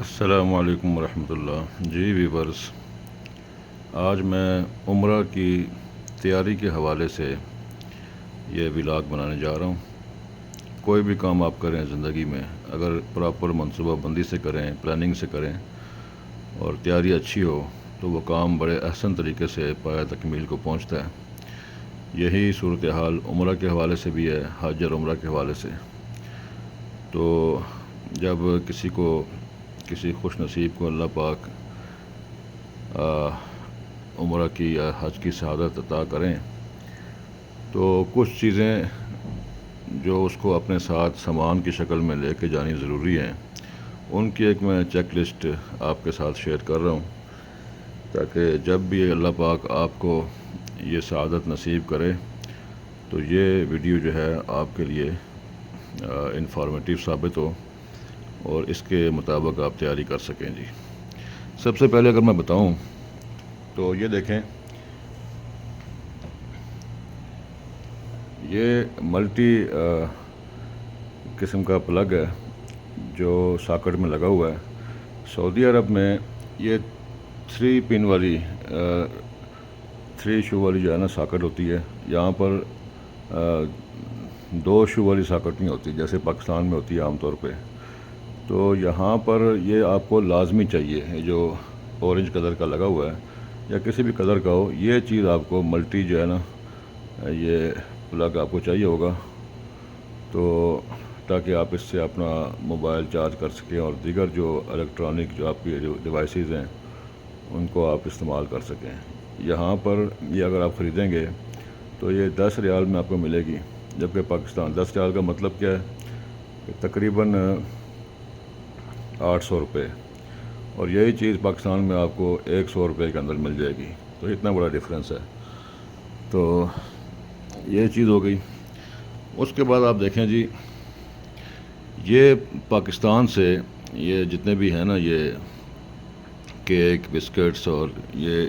السلام علیکم ورحمۃ اللہ جی ویورز، آج میں عمرہ کی تیاری کے حوالے سے یہ ولاگ بنانے جا رہا ہوں۔ کوئی بھی کام آپ کریں زندگی میں، اگر پراپر منصوبہ بندی سے کریں، پلاننگ سے کریں اور تیاری اچھی ہو تو وہ کام بڑے احسن طریقے سے پایہ تکمیل کو پہنچتا ہے۔ یہی صورتحال عمرہ کے حوالے سے بھی ہے، حج اور عمرہ کے حوالے سے۔ تو جب کسی خوش نصیب کو اللہ پاک عمرہ کی یا حج کی سعادت عطا کریں تو کچھ چیزیں جو اس کو اپنے ساتھ سامان کی شکل میں لے کے جانی ضروری ہیں، ان کی ایک میں چیک لسٹ آپ کے ساتھ شیئر کر رہا ہوں، تاکہ جب بھی اللہ پاک آپ کو یہ سعادت نصیب کرے تو یہ ویڈیو جو ہے آپ کے لیے انفارمیٹیو ثابت ہو اور اس کے مطابق آپ تیاری کر سکیں۔ جی، سب سے پہلے اگر میں بتاؤں تو یہ دیکھیں، یہ ملٹی قسم کا پلگ ہے جو ساکٹ میں لگا ہوا ہے۔ سعودی عرب میں یہ 3 پن والی 3 شو والی جو ہے نا ساکٹ ہوتی ہے۔ یہاں پر 2 شو والی ساکٹ نہیں ہوتی جیسے پاکستان میں ہوتی ہے عام طور پہ۔ تو یہاں پر یہ آپ کو لازمی چاہیے، یہ جو اورنج کلر کا لگا ہوا ہے یا کسی بھی کلر کا ہو، یہ چیز آپ کو ملٹی جو ہے نا یہ پلگ آپ کو چاہیے ہوگا، تو تاکہ آپ اس سے اپنا موبائل چارج کر سکیں اور دیگر جو الیکٹرانک جو آپ کی ڈیوائسز ہیں ان کو آپ استعمال کر سکیں۔ یہاں پر یہ اگر آپ خریدیں گے تو یہ 10 ریال میں آپ کو ملے گی، جبکہ پاکستان 10 ریال کا مطلب کیا ہے کہ تقریباً 800 روپے، اور یہی چیز پاکستان میں آپ کو 100 روپے کے اندر مل جائے گی۔ تو اتنا بڑا ڈفرینس ہے۔ تو یہ چیز ہو گئی۔ اس کے بعد آپ دیکھیں جی، یہ پاکستان سے یہ جتنے بھی ہیں نا یہ کیک، بسکٹس اور یہ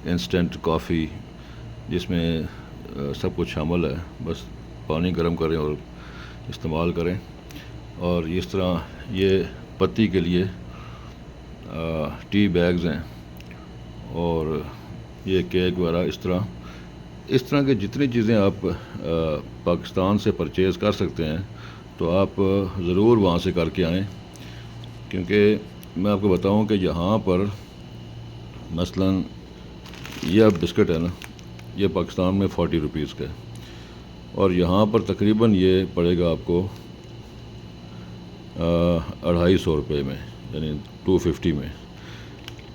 انسٹنٹ کافی، جس میں سب کچھ شامل ہے، بس پانی گرم کریں اور استعمال کریں۔ اور اس طرح یہ پتی کے لیے ٹی بیگز ہیں، اور یہ کیک وغیرہ، اس طرح کے جتنی چیزیں آپ پاکستان سے پرچیز کر سکتے ہیں تو آپ ضرور وہاں سے کر کے آئیں، کیونکہ میں آپ کو بتاؤں کہ یہاں پر مثلاً یہ بسکٹ ہے نا، یہ پاکستان میں 40 روپیز کا ہے، اور یہاں پر تقریباً یہ پڑے گا آپ کو 250 روپے میں، یعنی 250 میں۔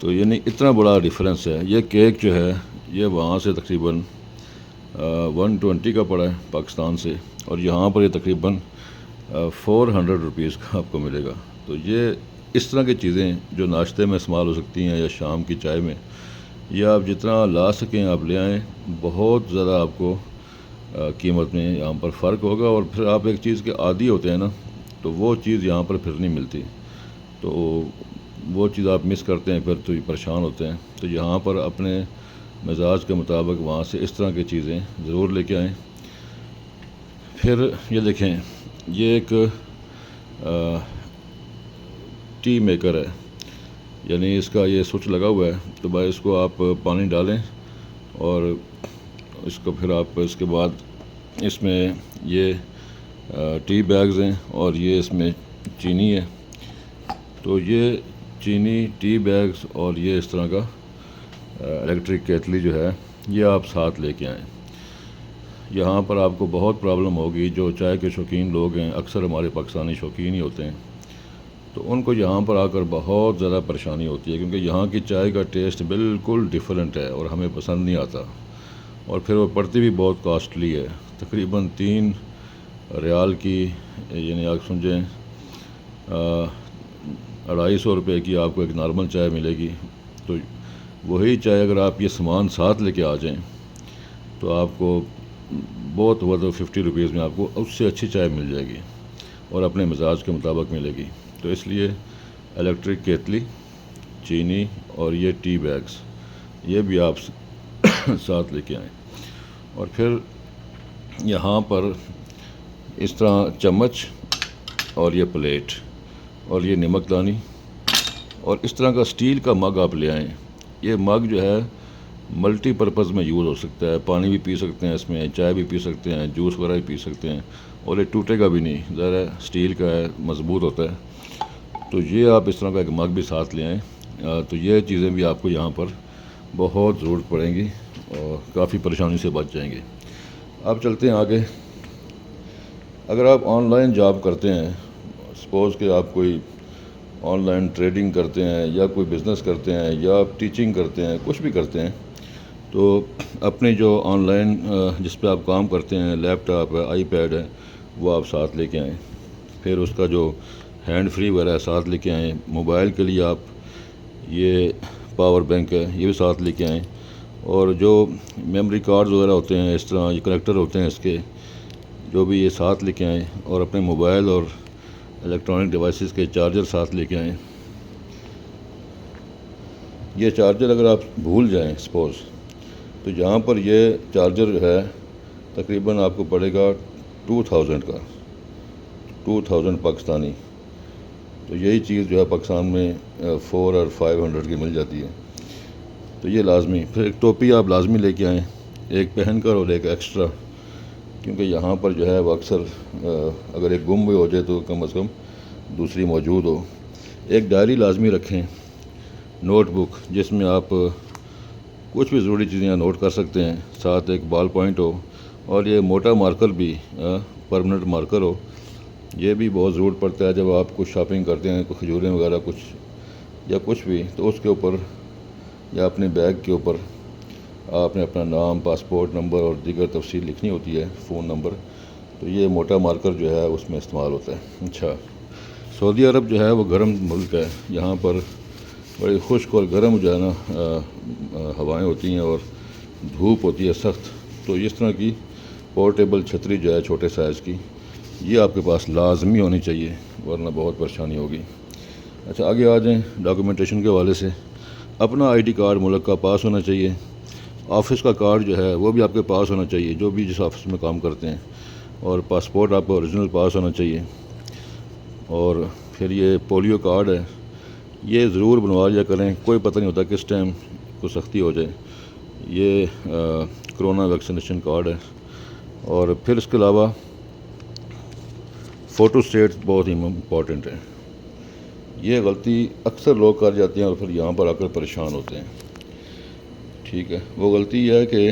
تو یعنی اتنا بڑا ڈفرینس ہے۔ یہ کیک جو ہے یہ وہاں سے تقریباً 120 کا پڑا ہے پاکستان سے، اور یہاں پر یہ تقریباً 400 روپیز کا آپ کو ملے گا۔ تو یہ اس طرح کی چیزیں جو ناشتے میں استعمال ہو سکتی ہیں یا شام کی چائے میں، یہ آپ جتنا لا سکیں آپ لے آئیں۔ بہت زیادہ آپ کو قیمت میں یہاں پر فرق ہوگا، اور پھر آپ ایک چیز کے عادی ہوتے ہیں نا تو وہ چیز یہاں پر پھر نہیں ملتی، تو وہ چیز آپ مس کرتے ہیں، پھر تو پریشان ہوتے ہیں۔ تو یہاں پر اپنے مزاج کے مطابق وہاں سے اس طرح کی چیزیں ضرور لے کے آئیں۔ پھر یہ دیکھیں، یہ ایک ٹی میکر ہے، یعنی اس کا یہ سوئچ لگا ہوا ہے، تو بھائی اس کو آپ پانی ڈالیں اور اس کو پھر آپ اس کے بعد اس میں یہ ٹی بیگز ہیں اور یہ اس میں چینی ہے، تو یہ چینی، ٹی بیگز اور یہ اس طرح کا الیکٹرک کیتلی جو ہے یہ آپ ساتھ لے کے آئیں۔ یہاں پر آپ کو بہت پرابلم ہوگی، جو چائے کے شوقین لوگ ہیں، اکثر ہمارے پاکستانی شوقین ہی ہوتے ہیں، تو ان کو یہاں پر آ کر بہت زیادہ پریشانی ہوتی ہے، کیونکہ یہاں کی چائے کا ٹیسٹ بالکل ڈیفرنٹ ہے اور ہمیں پسند نہیں آتا، اور پھر وہ پڑتی بھی بہت کاسٹلی ہے، تقریباً 3 ریال کی، یعنی آپ سمجھیں 250 روپے کی آپ کو ایک نارمل چائے ملے گی۔ تو وہی چائے اگر آپ یہ سامان ساتھ لے کے آ جائیں تو آپ کو بہت ہوا تو 50 روپیز میں آپ کو اس سے اچھی چائے مل جائے گی اور اپنے مزاج کے مطابق ملے گی۔ تو اس لیے الیکٹرک کیتلی، چینی اور یہ ٹی بیگز یہ بھی آپ ساتھ لے کے آئیں۔ اور پھر یہاں پر اس طرح چمچ اور یہ پلیٹ اور یہ نمک دانی اور اس طرح کا سٹیل کا مگ آپ لے آئیں. یہ مگ جو ہے ملٹی پرپز میں یوز ہو سکتا ہے، پانی بھی پی سکتے ہیں اس میں، چائے بھی پی سکتے ہیں، جوس وغیرہ بھی پی سکتے ہیں، اور یہ ٹوٹے گا بھی نہیں، ذرا سٹیل کا ہے، مضبوط ہوتا ہے. تو یہ آپ اس طرح کا ایک مگ بھی ساتھ لے آئیں. تو یہ چیزیں بھی آپ کو یہاں پر بہت ضرورت پڑیں گی اور کافی پریشانی سے بچ جائیں گے. اب چلتے ہیں آگے. اگر آپ آن لائن جاب کرتے ہیں، سپوز کہ آپ کوئی آن لائن ٹریڈنگ کرتے ہیں یا کوئی بزنس کرتے ہیں یا آپ ٹیچنگ کرتے ہیں، کچھ بھی کرتے ہیں، تو اپنے جو آن لائن جس پہ آپ کام کرتے ہیں، لیپ ٹاپ ہے، آئی پیڈ ہے، وہ آپ ساتھ لے کے آئیں. پھر اس کا جو ہینڈ فری وغیرہ ساتھ لے کے آئیں. موبائل کے لیے آپ یہ پاور بینک ہے، یہ بھی ساتھ لے کے آئیں. اور جو میموری کارڈز وغیرہ ہوتے ہیں، اس طرح یہ کنیکٹر ہوتے ہیں اس کے، جو بھی یہ ساتھ لے کے آئیں. اور اپنے موبائل اور الیکٹرانک ڈیوائسز کے چارجر ساتھ لے کے آئیں. یہ چارجر اگر آپ بھول جائیں سپوز، تو یہاں پر یہ چارجر جو ہے تقریباً آپ کو پڑے گا 2000 کا، 2000 پاکستانی. تو یہی چیز جو ہے پاکستان میں 4 اور 500 کی مل جاتی ہے. تو یہ لازمی. پھر ایک ٹوپی آپ لازمی لے کے آئیں، ایک پہن کر اور ایک ایکسٹرا، کیونکہ یہاں پر جو ہے وہ اکثر اگر ایک گم بھی ہو جائے تو کم از کم دوسری موجود ہو. ایک ڈائری لازمی رکھیں، نوٹ بک، جس میں آپ کچھ بھی ضروری چیزیں نوٹ کر سکتے ہیں. ساتھ ایک بال پوائنٹ ہو، اور یہ موٹا مارکر بھی، پرمننٹ مارکر ہو. یہ بھی بہت ضرورت پڑتا ہے جب آپ کچھ شاپنگ کرتے ہیں، کچھ کھجوریں وغیرہ کچھ یا کچھ بھی، تو اس کے اوپر یا اپنے بیگ کے اوپر آپ نے اپنا نام، پاسپورٹ نمبر اور دیگر تفصیل لکھنی ہوتی ہے، فون نمبر. تو یہ موٹا مارکر جو ہے اس میں استعمال ہوتا ہے. اچھا، سعودی عرب جو ہے وہ گرم ملک ہے. یہاں پر بڑی خشک اور گرم جو ہے نا ہوائیں ہوتی ہیں اور دھوپ ہوتی ہے سخت. تو اس طرح کی پورٹیبل چھتری جو ہے چھوٹے سائز کی، یہ آپ کے پاس لازمی ہونی چاہیے، ورنہ بہت پریشانی ہوگی. اچھا، آگے آ جائیں. ڈاکومنٹیشن کے حوالے سے اپنا آئی ڈی کارڈ ملک کا پاس ہونا چاہیے. آفس کا کارڈ جو ہے وہ بھی آپ کے پاس ہونا چاہیے، جو بھی جس آفس میں کام کرتے ہیں. اور پاسپورٹ آپ کا اوریجنل پاس ہونا چاہیے. اور پھر یہ پولیو کارڈ ہے، یہ ضرور بنوا لیا کریں، کوئی پتہ نہیں ہوتا کس ٹائم کو سختی ہو جائے. یہ کرونا ویکسینیشن کارڈ ہے. اور پھر اس کے علاوہ فوٹو اسٹیٹ بہت ہی امپورٹنٹ ہے. یہ غلطی اکثر لوگ کر جاتے ہیں اور پھر یہاں پر آ کر پریشان ہوتے ہیں. ٹھیک ہے، وہ غلطی یہ ہے کہ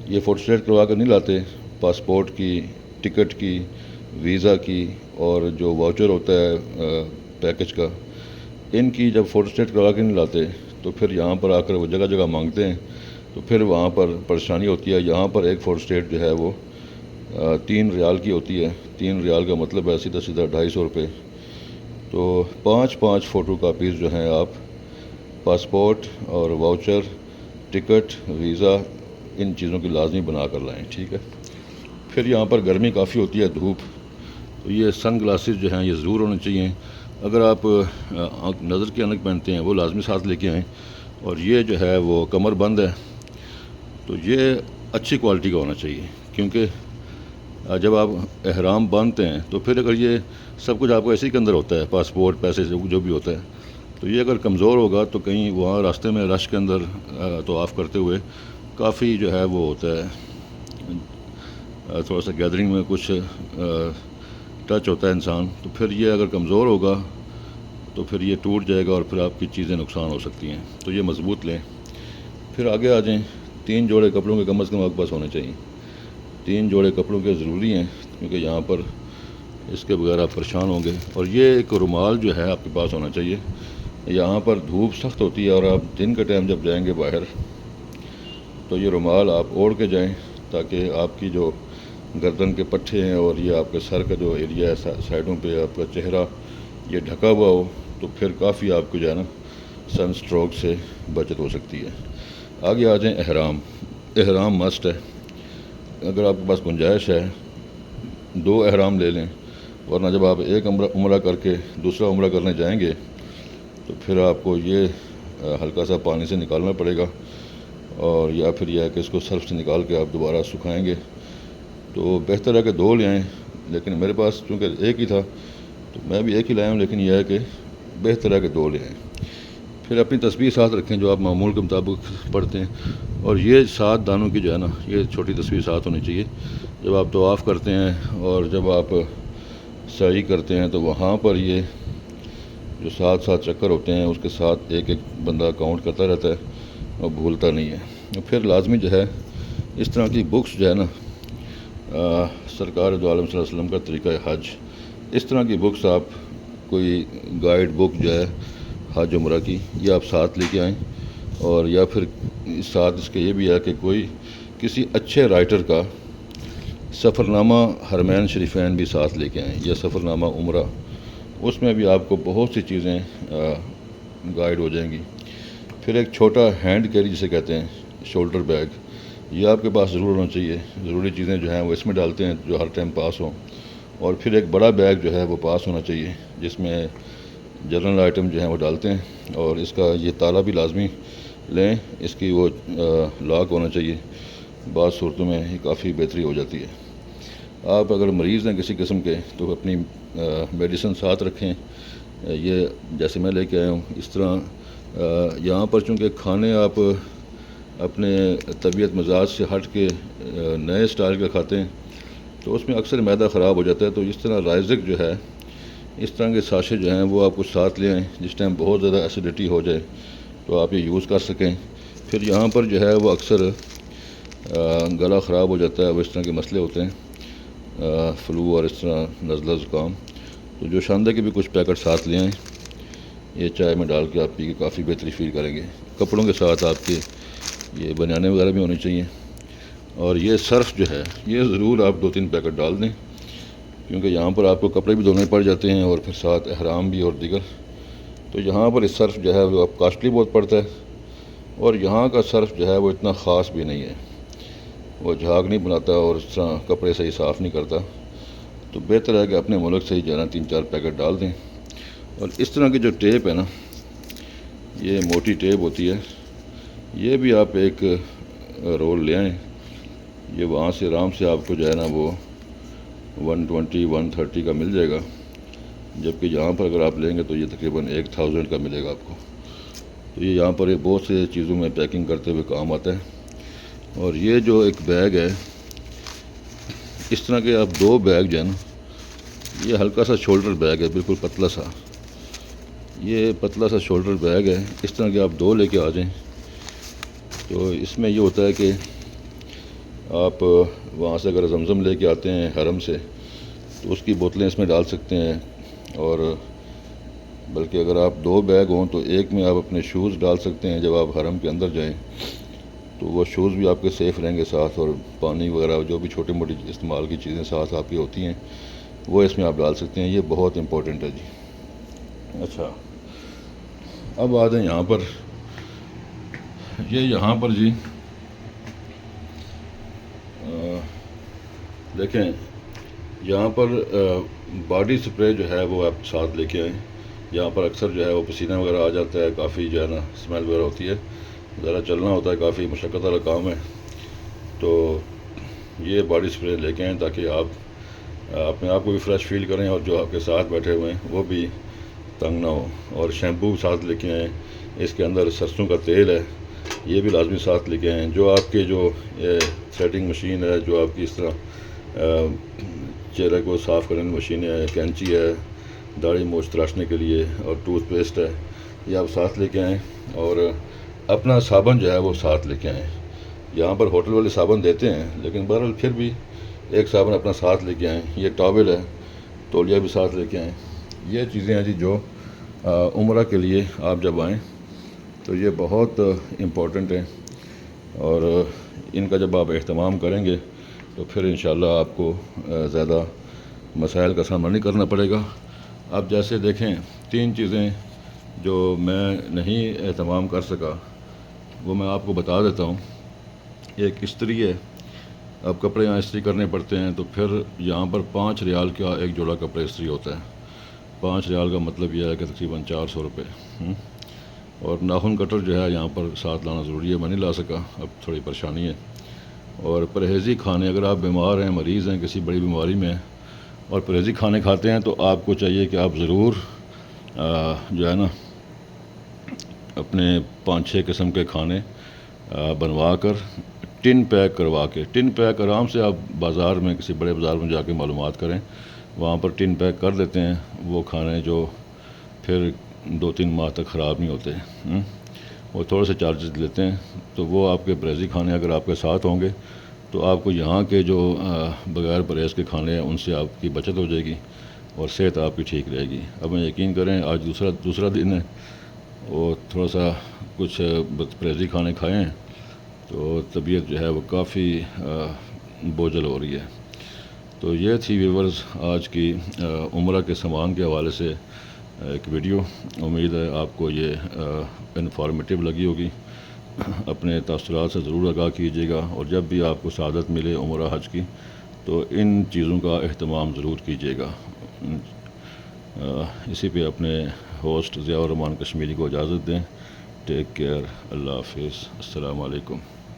یہ فوٹو اسٹیٹ کروا کر نہیں لاتے. پاسپورٹ کی، ٹکٹ کی، ویزا کی، اور جو واؤچر ہوتا ہے پیکج کا، ان کی جب فوٹو اسٹیٹ کروا کے نہیں لاتے تو پھر یہاں پر آ کر وہ جگہ جگہ مانگتے ہیں. تو پھر وہاں پر پریشانی ہوتی ہے. یہاں پر ایک فوٹو اسٹیٹ جو ہے وہ 3 ریال کی ہوتی ہے. 3 ریال کا مطلب ہے سیدھا سیدھا 250 روپے. تو 5 فوٹو کاپیز جو ہیں آپ پاسپورٹ اور واؤچر، ٹکٹ، ویزا، ان چیزوں کی لازمی بنا کر لائیں. ٹھیک ہے. پھر یہاں پر گرمی کافی ہوتی ہے، دھوپ، تو یہ سن گلاسز جو ہیں یہ ضرور ہونے چاہیے. اگر آپ نظر کے اینک پہنتے ہیں وہ لازمی ساتھ لے کے آئیں. اور یہ جو ہے وہ کمر بند ہے، تو یہ اچھی کوالٹی کا ہونا چاہیے، کیونکہ جب آپ احرام باندھتے ہیں تو پھر اگر یہ سب کچھ آپ کو ایسے ہی کے اندر ہوتا ہے، پاسپورٹ، پیسے، جو بھی ہوتا ہے، تو یہ اگر کمزور ہوگا تو کہیں وہاں راستے میں رش کے اندر طواف کرتے ہوئے کافی جو ہے وہ ہوتا ہے، تھوڑا سا گیدرنگ میں کچھ ٹچ ہوتا ہے انسان. تو پھر یہ اگر کمزور ہوگا تو پھر یہ ٹوٹ جائے گا اور پھر آپ کی چیزیں نقصان ہو سکتی ہیں. تو یہ مضبوط لیں. پھر آگے آ جائیں. 3 جوڑے کپڑوں کے کم از کم آپ کے پاس ہونے چاہیے. 3 جوڑے کپڑوں کے ضروری ہیں، کیونکہ یہاں پر اس کے بغیر آپ پریشان ہوں گے. اور یہ ایک رومال جو ہے آپ کے پاس ہونا چاہیے. یہاں پر دھوپ سخت ہوتی ہے اور آپ دن کے ٹائم جب جائیں گے باہر تو یہ رومال آپ اوڑھ کے جائیں، تاکہ آپ کی جو گردن کے پٹھے ہیں اور یہ آپ کے سر کا جو ایریا ہے سائڈوں پہ آپ کا چہرہ یہ ڈھکا ہوا ہو، تو پھر کافی آپ کو جو ہے نا سن سٹروک سے بچت ہو سکتی ہے. آگے آ جائیں. احرام مسٹ ہے. اگر آپ کے پاس گنجائش ہے 2 احرام لے لیں، ورنہ جب آپ ایک عمرہ کر کے دوسرا عمرہ کرنے جائیں گے تو پھر آپ کو یہ ہلکا سا پانی سے نکالنا پڑے گا، اور یا پھر یہ ہے کہ اس کو سرف سے نکال کے آپ دوبارہ سکھائیں گے. تو بہتر ہے کہ 2 لے آئیں. لیکن میرے پاس چونکہ ایک ہی تھا تو میں بھی ایک ہی لایا ہوں، لیکن یہ ہے کہ بہتر ہے کہ 2 لے آئیں۔ پھر اپنی تسبیح ساتھ رکھیں جو آپ معمول کے مطابق پڑھتے ہیں، اور یہ 7 دانوں کی جو ہے نا، یہ چھوٹی تسبیح ساتھ ہونی چاہیے۔ جب آپ طواف کرتے ہیں اور جب آپ سعی کرتے ہیں تو وہاں پر یہ جو 7 چکر ہوتے ہیں اس کے ساتھ ایک بندہ کاؤنٹ کرتا رہتا ہے اور بھولتا نہیں ہے۔ اور پھر لازمی جو ہے اس طرح کی بکس جو ہے نا، سرکار دو عالم صلی اللہ علیہ وسلم کا طریقہ حج، اس طرح کی بکس آپ کوئی گائیڈ بک جو ہے حج عمرہ کی، یہ آپ ساتھ لے کے آئیں، اور یا پھر ساتھ اس کے یہ بھی ہے کہ کوئی کسی اچھے رائٹر کا سفر نامہ حرمین شریفین بھی ساتھ لے کے آئیں، یا سفر نامہ عمرہ، اس میں بھی آپ کو بہت سی چیزیں گائیڈ ہو جائیں گی۔ پھر ایک چھوٹا ہینڈ کیری جسے کہتے ہیں، شولڈر بیگ، یہ آپ کے پاس ضرور ہونا چاہیے۔ ضروری چیزیں جو ہیں وہ اس میں ڈالتے ہیں جو ہر ٹائم پاس ہوں، اور پھر ایک بڑا بیگ جو ہے وہ پاس ہونا چاہیے جس میں جنرل آئٹم جو ہیں وہ ڈالتے ہیں، اور اس کا یہ تالا بھی لازمی لیں، اس کی وہ لاک ہونا چاہیے، بعض صورتوں میں یہ کافی بہتری ہو جاتی ہے۔ آپ اگر مریض ہیں کسی قسم کے تو اپنی میڈیسن ساتھ رکھیں، یہ جیسے میں لے کے آیا ہوں اس طرح۔ یہاں پر چونکہ کھانے آپ اپنے طبیعت مزاج سے ہٹ کے نئے سٹائل کا کھاتے ہیں تو اس میں اکثر معدہ خراب ہو جاتا ہے، تو اس طرح رائزک جو ہے، اس طرح کے ساشے جو ہیں وہ آپ کو ساتھ لے آئیں، جس ٹائم بہت زیادہ ایسیڈیٹی ہو جائے تو آپ یہ یوز کر سکیں۔ پھر یہاں پر جو ہے وہ اکثر گلا خراب ہو جاتا ہے، وہ اس طرح کے مسئلے ہوتے ہیں، فلو اور اس طرح نزلہ زکام، تو جو شاندہ کے بھی کچھ پیکٹ ساتھ لے آئیں، یہ چائے میں ڈال کے آپ پی کے کافی بہتری فیل کریں گے۔ کپڑوں کے ساتھ آپ کے یہ بنیانے وغیرہ بھی ہونی چاہیے، اور یہ سرف جو ہے یہ ضرور آپ 2-3 پیکٹ ڈال دیں، کیونکہ یہاں پر آپ کو کپڑے بھی دھونے پڑ جاتے ہیں اور پھر ساتھ احرام بھی اور دیگر، تو یہاں پر اس سرف جو ہے وہ اب کاسٹلی بہت پڑتا ہے، اور یہاں کا سرف جو ہے وہ اتنا خاص بھی نہیں ہے، وہ جھاگ نہیں بناتا اور اس طرح کپڑے صحیح صاف نہیں کرتا، تو بہتر ہے کہ اپنے ملک سے ہی جو ہے نا 3-4 پیکٹ ڈال دیں۔ اور اس طرح کی جو ٹیپ ہے نا، یہ موٹی ٹیپ ہوتی ہے، یہ بھی آپ ایک رول لے آئیں، یہ وہاں سے آرام سے آپ کو جو ہے نا وہ 120-130 کا مل جائے گا، جبکہ یہاں پر اگر آپ لیں گے تو یہ تقریباً 1000 کا ملے گا آپ کو۔ تو یہ یہاں پر یہ بہت سے چیزوں میں پیکنگ کرتے ہوئے کام آتا ہے۔ اور یہ جو ایک بیگ ہے، اس طرح کے آپ 2 بیگ جو ہے نا، یہ ہلکا سا شولڈر بیگ ہے، بالکل پتلا سا، یہ پتلا سا شولڈر بیگ ہے، اس طرح کے آپ 2 لے کے آ جائیں، تو اس میں یہ ہوتا ہے کہ آپ وہاں سے اگر زمزم لے کے آتے ہیں حرم سے تو اس کی بوتلیں اس میں ڈال سکتے ہیں، اور بلکہ اگر آپ 2 بیگ ہوں تو ایک میں آپ اپنے شوز ڈال سکتے ہیں، جب آپ حرم کے اندر جائیں تو وہ شوز بھی آپ کے سیف رہیں گے ساتھ، اور پانی وغیرہ جو بھی چھوٹی موٹی استعمال کی چیزیں ساتھ آپ کی ہوتی ہیں وہ اس میں آپ ڈال سکتے ہیں، یہ بہت امپورٹنٹ ہے جی۔ اچھا، اب آ جائیں یہاں پر، یہ یہاں پر جی دیکھیں، یہاں پر باڈی سپرے جو ہے وہ آپ ساتھ لے کے آئیں، یہاں پر اکثر جو ہے وہ پسینہ وغیرہ آ جاتا ہے، کافی جو ہے نا اسمیل وغیرہ ہوتی ہے، ذرا چلنا ہوتا ہے، کافی مشقت والا کام ہے، تو یہ باڈی سپرے لے کے آئیں تاکہ آپ اپنے آپ کو بھی فریش فیل کریں اور جو آپ کے ساتھ بیٹھے ہوئے ہیں وہ بھی تنگ نہ ہو۔ اور شیمپو ساتھ لے کے آئیں، اس کے اندر سرسوں کا تیل ہے، یہ بھی لازمی ساتھ لے کے آئیں۔ جو آپ کے جو تھریڈنگ مشین ہے، جو آپ کی اس طرح چہرے کو صاف کرنے کی مشین ہے، کینچی ہے داڑھی موچھ تراشنے کے لیے، اور ٹوتھ پیسٹ ہے، یہ آپ ساتھ لے کے آئیں، اور اپنا صابن جو ہے وہ ساتھ لے کے آئیں۔ یہاں پر ہوٹل والے صابن دیتے ہیں، لیکن بہرحال پھر بھی ایک صابن اپنا ساتھ لے کے آئیں۔ یہ ٹاول ہے، تولیہ بھی ساتھ لے کے آئیں۔ یہ چیزیں ہیں جی جو عمرہ کے لیے آپ جب آئیں تو یہ بہت امپورٹنٹ ہیں، اور ان کا جب آپ اہتمام کریں گے تو پھر انشاءاللہ آپ کو زیادہ مسائل کا سامنا نہیں کرنا پڑے گا۔ اب جیسے دیکھیں، 3 چیزیں جو میں نہیں اہتمام کر سکا وہ میں آپ کو بتا دیتا ہوں۔ ایک استری ہے، اب کپڑے یہاں استری کرنے پڑتے ہیں تو پھر یہاں پر 5 ریال کا ایک جوڑا کپڑے استری ہوتا ہے۔ 5 ریال کا مطلب یہ ہے کہ تقریباً 400 روپے۔ اور ناخن کٹر جو ہے یہاں پر ساتھ لانا ضروری ہے، میں نہیں لا سکا، اب تھوڑی پریشانی ہے۔ اور پرہیزی کھانے، اگر آپ بیمار ہیں، مریض ہیں، کسی بڑی بیماری میں ہیں اور پرہیزی کھانے کھاتے ہیں تو آپ کو چاہیے کہ آپ ضرور جو ہے نا اپنے 5-6 قسم کے کھانے بنوا کر ٹن پیک کروا کے، ٹن پیک آرام سے آپ بازار میں کسی بڑے بازار میں جا کے معلومات کریں، وہاں پر ٹن پیک کر دیتے ہیں وہ کھانے جو پھر 2-3 ماہ تک خراب نہیں ہوتے. وہ تھوڑے سے چارجز لیتے ہیں. تو وہ آپ کے پرہیزی کھانے اگر آپ کے ساتھ ہوں گے تو آپ کو یہاں کے جو بغیر پرہیز کے کھانے ہیں ان سے آپ کی بچت ہو جائے گی اور صحت آپ کی ٹھیک رہے گی. اب میں یقین کریں آج دوسرا دن ہے، وہ تھوڑا سا کچھ پرہیزی کھانے کھائے ہیں تو طبیعت جو ہے وہ کافی بوجھل ہو رہی ہے. تو یہ تھی ویورز آج کی عمرہ کے سامان کے حوالے سے ایک ویڈیو. امید ہے آپ کو یہ انفارمیٹیو لگی ہوگی. اپنے تاثرات سے ضرور آگاہ کیجیے گا، اور جب بھی آپ کو سعادت ملے عمرہ حج کی تو ان چیزوں کا اہتمام ضرور کیجیے گا. اسی پہ اپنے ہوسٹ ضیاء الرحمان کشمیری کو اجازت دیں. Take care. اللہ حافظ. السلام علیکم.